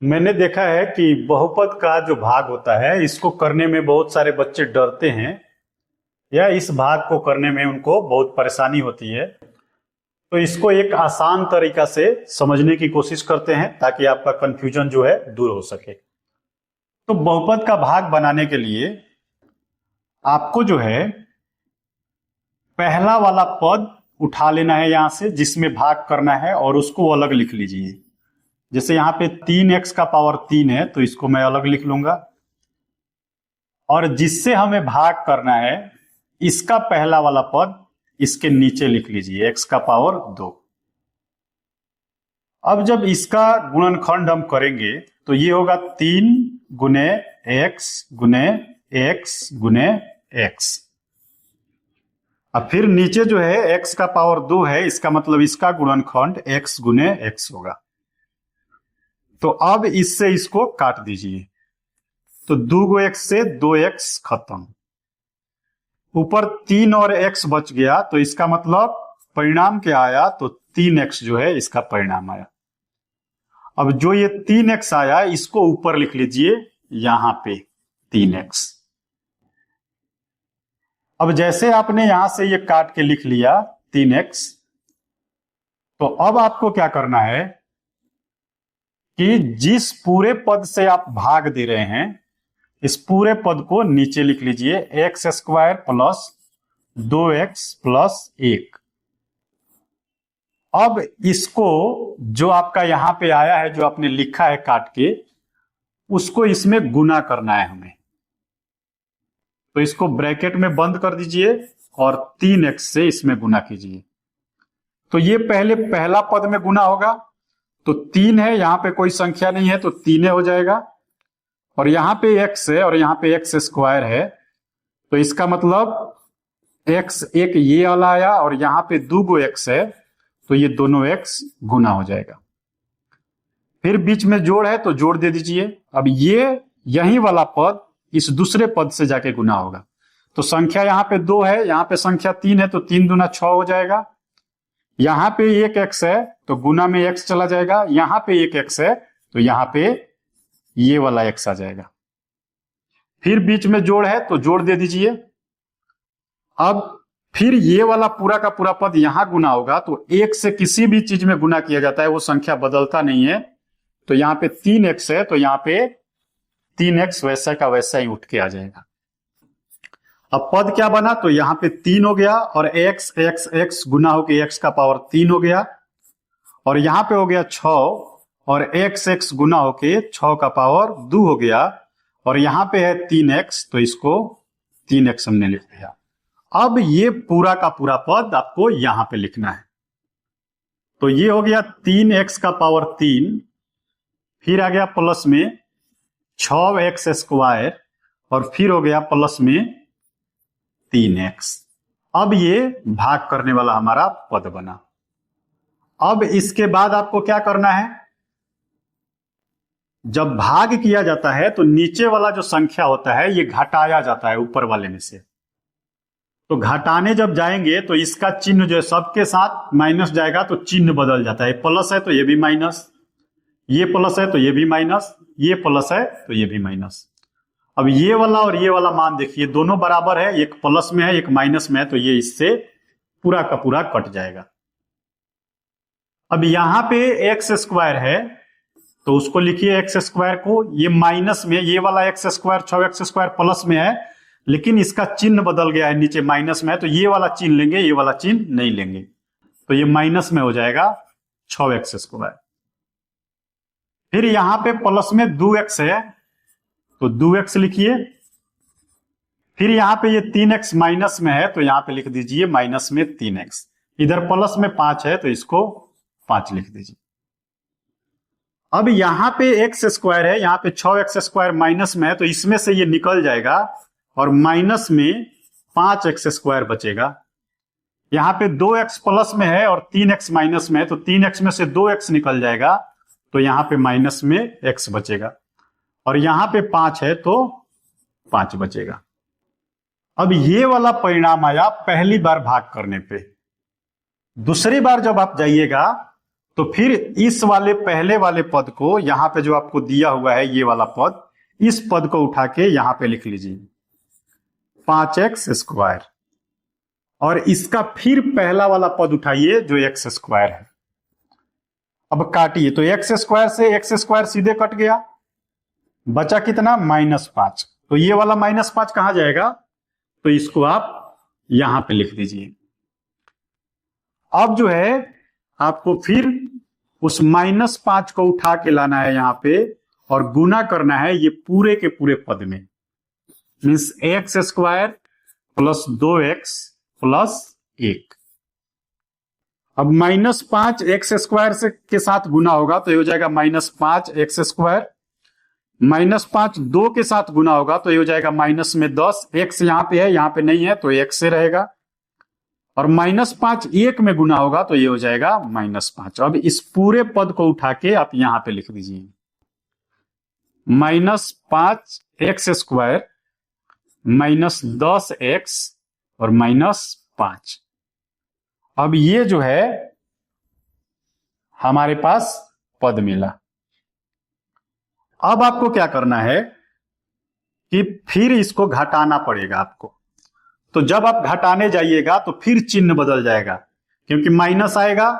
मैंने देखा है कि बहुपद का जो भाग होता है इसको करने में बहुत सारे बच्चे डरते हैं या इस भाग को करने में उनको बहुत परेशानी होती है। तो इसको एक आसान तरीका से समझने की कोशिश करते हैं ताकि आपका कंफ्यूजन जो है दूर हो सके। तो बहुपद का भाग बनाने के लिए आपको जो है पहला वाला पद उठा लेना है यहां से जिसमें भाग करना है और उसको अलग लिख लीजिए। जैसे यहाँ पे 3x का पावर 3 है तो इसको मैं अलग लिख लूंगा, और जिससे हमें भाग करना है इसका पहला वाला पद इसके नीचे लिख लीजिए, x का पावर 2। अब जब इसका गुणनखंड हम करेंगे तो ये होगा 3 गुने x गुने x गुने x। अब फिर नीचे जो है x का पावर 2 है, इसका मतलब इसका गुणनखंड x गुने x होगा। तो अब इससे इसको काट दीजिए, तो 2x से 2x खत्म, ऊपर 3 और x बच गया, तो इसका मतलब परिणाम क्या आया, तो 3x जो है इसका परिणाम आया। अब जो ये 3x आया इसको ऊपर लिख लीजिए यहां पे 3x। अब जैसे आपने यहां से ये काट के लिख लिया 3x, तो अब आपको क्या करना है कि जिस पूरे पद से आप भाग दे रहे हैं इस पूरे पद को नीचे लिख लीजिए, x square plus 2x plus 1। अब इसको जो आपका यहां पे आया है, जो आपने लिखा है काट के, उसको इसमें गुना करना है हमें। तो इसको ब्रैकेट में बंद कर दीजिए और 3x से इसमें गुना कीजिए। तो ये पहले पहला पद में गुना होगा, तो 3 है, यहां पे कोई संख्या नहीं है तो 3 हो जाएगा, और यहां पे x है और यहां पे x स्क्वायर है, तो इसका मतलब x एक ये वाला आया और यहां पे 2 x है, तो ये दोनों x गुना हो जाएगा। फिर बीच में जोड़ है तो जोड़ दे दीजिए। अब ये यही वाला पद इस दूसरे पद से जाके गुना होगा, तो संख्या यहां पे 2 है, यहां पे संख्या 3 है, तो 3 दूना 6 हो जाएगा। यहां पे एक x है तो गुना में x चला जाएगा, यहां पे एक x है तो यहां पे ये वाला x आ जाएगा। फिर बीच में जोड़ है तो जोड़ दे दीजिए। अब फिर ये वाला पूरा का पूरा पद यहां गुना होगा, तो एक से किसी भी चीज में गुना किया जाता है, वो संख्या बदलता नहीं है। तो यहां पे 3x है तो यहां पे 3x वैसा का वैसा ही उठ के आ जाएगा। अब पद क्या बना, तो यहां पे 3 हो गया और x x x गुना होके x का पावर 3 हो गया, और यहां पे हो गया 6 और x x गुना होके 6 का पावर 2 हो गया, और यहां पे है 3x तो इसको 3x हमने लिख दिया। अब ये पूरा का पूरा पद आपको यहां पे लिखना है। तो ये हो गया 3x का पावर 3, फिर आ गया प्लस में 6x स्क्वायर, और फिर हो गया प्लस में 3x। अब ये भाग करने वाला हमारा पद बना। अब इसके बाद आपको क्या करना है, जब भाग किया जाता है तो नीचे वाला जो संख्या होता है ये घटाया जाता है ऊपर वाले में से। तो घटाने जब जाएंगे तो इसका चिन्ह जो है सबके साथ माइनस जाएगा, तो चिन्ह बदल जाता है। प्लस है तो ये भी माइनस, ये प्लस है तो ये भी माइनस, ये प्लस है तो ये भी माइनस। अब ये वाला और ये वाला मान देखिए दोनों बराबर है, एक प्लस में है एक माइनस में है, तो ये इससे पूरा का पूरा कट जाएगा। अब यहां पे एक्स स्क्वायर है तो उसको लिखिए एक्स स्क्वायर को, ये माइनस में, ये वाला x square 6x square plus में है, लेकिन इसका चिन्ह बदल गया है, नीचे माइनस में है, तो ये वाला चिन्ह लेंगे, ये वाला चिन्ह नहीं लेंगे, तो ये माइनस में हो जाएगा 6x स्क्वायर। फिर यहां पे प्लस में 2x है तो 2x लिखिए। फिर यहां पे ये 3x माइनस में है तो यहां पे लिख दीजिए माइनस में 3x। इधर प्लस में 5 है तो इसको 5 लिख दीजिए। अब यहां पे x स्क्वायर है, यहां पे 6x स्क्वायर माइनस में है, तो इसमें से ये निकल जाएगा और माइनस में 5x स्क्वायर बचेगा। यहां पे 2x प्लस में है और 3x माइनस में है, तो 3x में से 2x निकल जाएगा, तो यहां पे माइनस में x बचेगा, और यहां पे 5 है तो 5 बचेगा। अब ये वाला परिणाम आया पहली बार भाग करने पे। दूसरी बार जब आप जाइएगा तो फिर इस वाले पहले वाले पद को यहां पे जो आपको दिया हुआ है ये वाला पद, इस पद को उठा के यहां पे लिख लीजिए 5x²। और इसका फिर पहला वाला पद उठाइए जो x² है। अब काटिए तो x² से x² सीधे कट गया, बचा कितना -5। तो ये वाला -5 कहां जाएगा, तो इसको आप यहां पे लिख दीजिए। अब जो है आपको फिर उस -5 को उठा के लाना है यहां पे और गुना करना है ये पूरे के पूरे पद में, मीन्स x² + 2x + 1। अब -5 x² से के साथ गुना होगा तो ये हो जाएगा -5 x²। -5 2 के साथ गुना होगा तो ये हो जाएगा -10। x यहां पे है, यहां पे नहीं है तो x से रहेगा। और -5 1 में गुना होगा तो ये हो जाएगा -5। अब इस पूरे पद को उठा के आप यहां पे लिख दीजिए -5 x² -10x और -5। अब ये जो है हमारे पास पद मिला। अब आपको क्या करना है कि फिर इसको घटाना पड़ेगा आपको। तो जब आप घटाने जाइएगा तो फिर चिन्ह बदल जाएगा, क्योंकि माइनस आएगा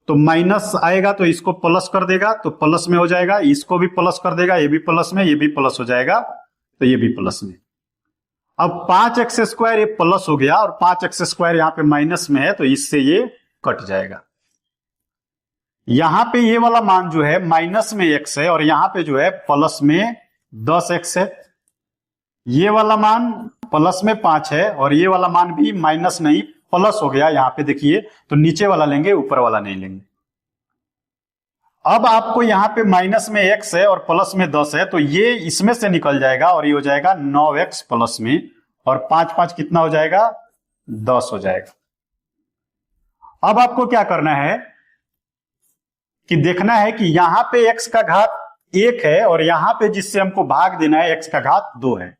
तो माइनस आएगा तो इसको प्लस कर देगा तो प्लस में हो जाएगा, इसको भी प्लस कर देगा, ये भी प्लस में, ये भी प्लस हो जाएगा तो ये भी प्लस में। अब 5x² ये प्लस हो गया और 5x² यहां पे माइनस में है तो इससे ये कट जाएगा। यहां पे ये वाला मान जो है माइनस में x है और यहां पे जो है प्लस में 10x है। ये वाला मान प्लस में 5 है और ये वाला मान भी माइनस नहीं प्लस हो गया। यहां पे देखिए तो नीचे वाला लेंगे, ऊपर वाला नहीं लेंगे। अब आपको यहां पे माइनस में x है और प्लस में 10 है तो ये इसमें से निकल जाएगा और ये हो जाएगा 9x प्लस में, और 5 5 कितना हो जाएगा 10 हो जाएगा। अब आपको क्या करना है कि देखना है कि यहां पे x का घात 1 है और यहां पे जिससे हमको भाग देना है x का घात 2 है।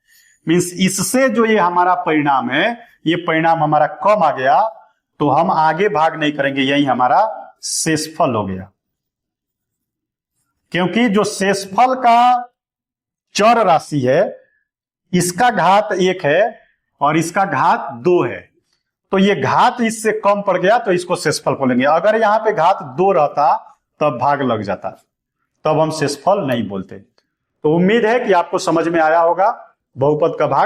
मीन्स इससे जो ये हमारा परिणाम है, ये परिणाम हमारा कम आ गया तो हम आगे भाग नहीं करेंगे, यही हमारा शेषफल हो गया। क्योंकि जो शेषफल का चर राशि है इसका घात 1 है और इसका घात 2 है, तो ये घात इससे कम पड़ गया तो इसको शेषफल बोलेंगे। अगर यहां पे घात 2 रहता तब भाग लग जाता, तब हम शेषफल नहीं बोलते। तो उम्मीद है कि आपको समझ में आया होगा बहुपद का भाग।